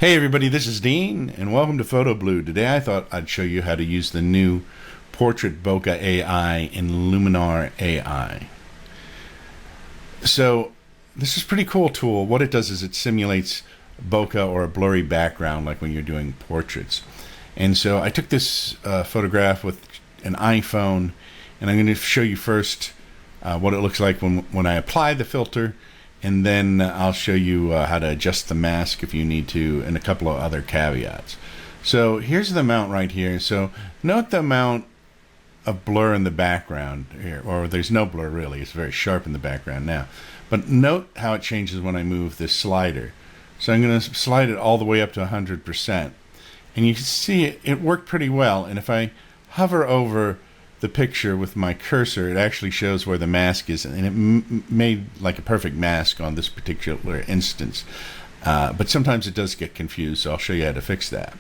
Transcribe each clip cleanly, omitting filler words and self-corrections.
Hey everybody, this is Dean, and welcome to Photo Blue. Today I thought I'd show you how to use the new Portrait Bokeh AI in Luminar AI. So this is a pretty cool tool. What it does is it simulates bokeh or a blurry background like when you're doing portraits. And so I took this photograph with an iPhone, and I'm going to show you first what it looks like when I apply the filter, and then I'll show you how to adjust the mask if you need to, and a couple of other caveats. So here's the amount right here. So note the amount of blur in the background here, or there's no blur really, it's very sharp in the background now. But note how it changes when I move this slider. So I'm going to slide it all the way up to 100%. And you can see it worked pretty well. And if I hover over the picture with my cursor, it actually shows where the mask is, and it made like a perfect mask on this particular instance. But sometimes it does get confused, so I'll show you how to fix that.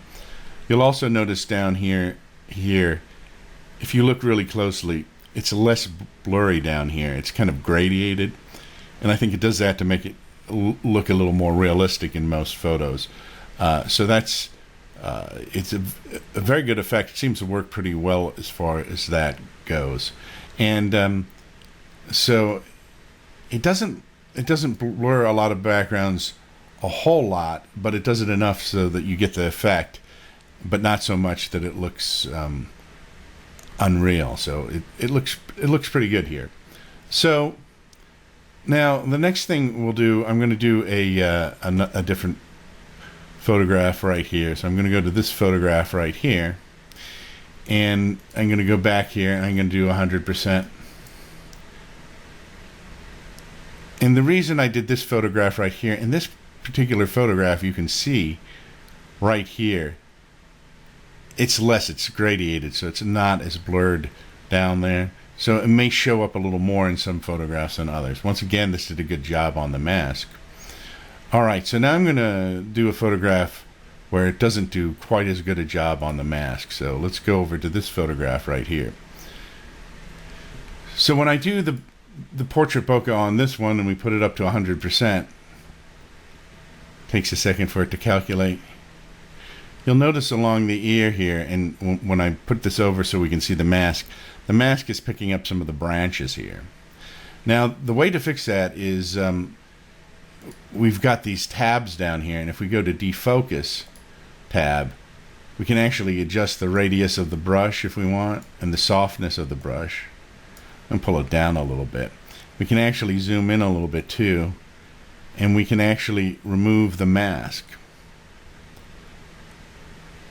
You'll also notice down here, if you look really closely, it's less blurry down here. It's kind of gradiated, and I think it does that to make it look a little more realistic in most photos. So that's it's a very good effect. It seems to work pretty well as far as that goes, and so it doesn't blur a lot of backgrounds a whole lot, but it does it enough so that you get the effect, but not so much that it looks unreal. So it looks pretty good here. So now the next thing we'll do, I'm going to do a different photograph right here. So I'm going to go to this photograph right here, and I'm going to go back here, and I'm going to do 100%. And the reason I did this photograph right here, in this particular photograph, you can see right here, it's gradiated, so it's not as blurred down there. So it may show up a little more in some photographs than others. Once again, this did a good job on the mask. Alright, so now I'm going to do a photograph where it doesn't do quite as good a job on the mask. So let's go over to this photograph right here. So when I do the portrait bokeh on this one and we put it up to 100%, takes a second for it to calculate. You'll notice along the ear here, and when I put this over so we can see the mask is picking up some of the branches here. Now the way to fix that is we've got these tabs down here, and if we go to defocus tab, we can actually adjust the radius of the brush if we want, and the softness of the brush, and pull it down a little bit. We can actually zoom in a little bit too, and we can actually remove the mask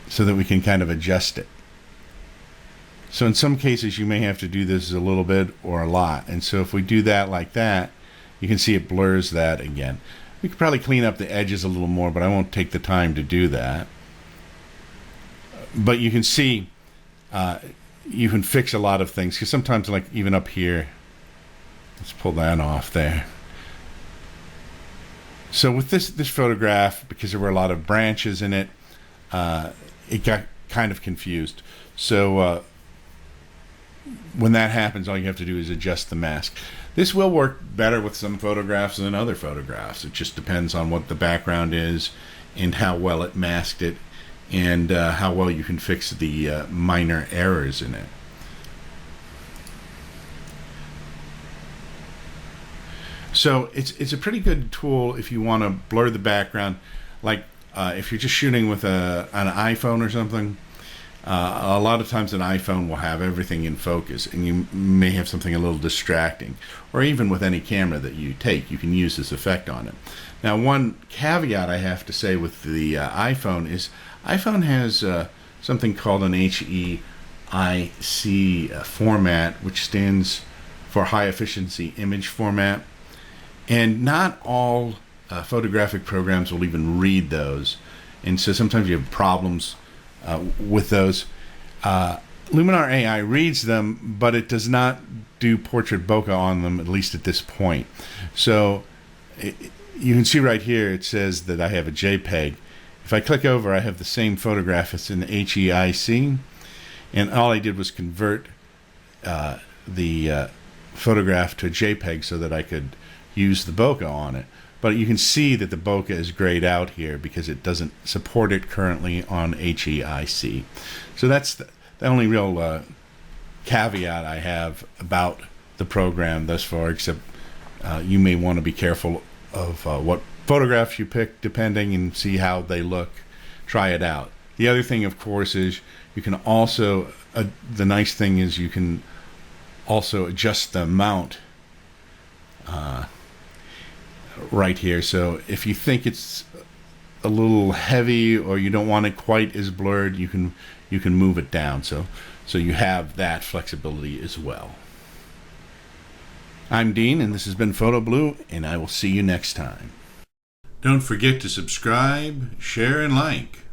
so that we can kind of adjust it. So in some cases you may have to do this a little bit or a lot, and so if we do that like that, you can see it blurs that again. We could probably clean up the edges a little more, but I won't take the time to do that. But you can see you can fix a lot of things, because sometimes, like even up here, let's pull that off there. So with this photograph, because there were a lot of branches in it, it got kind of confused. So when that happens, all you have to do is adjust the mask. This will work better with some photographs than other photographs. It just depends on what the background is and how well it masked it, and how well you can fix the minor errors in it. So it's a pretty good tool if you want to blur the background, like if you're just shooting with an iPhone or something. A lot of times an iPhone will have everything in focus, and you may have something a little distracting. Or even with any camera that you take, you can use this effect on it. Now, one caveat I have to say with the iPhone is iPhone has something called an HEIC format, which stands for High Efficiency Image Format. And not all photographic programs will even read those. And so sometimes you have problems with those. Luminar AI reads them, but it does not do portrait bokeh on them, at least at this point. So you can see right here it says that I have a JPEG. If I click over, I have the same photograph. It's in the HEIC, and all I did was convert the photograph to a JPEG so that I could use the bokeh on it. But you can see that the bokeh is grayed out here because it doesn't support it currently on HEIC. So that's the only real caveat I have about the program thus far, except you may want to be careful of what photographs you pick depending and see how they look. Try it out. The other thing, of course, is you can also, the nice thing is you can also adjust the amount right here. So if you think it's a little heavy or you don't want it quite as blurred, you can move it down. So you have that flexibility as well. I'm Dean, and this has been Photo Blue, and I will see you next time. Don't forget to subscribe, share, and like.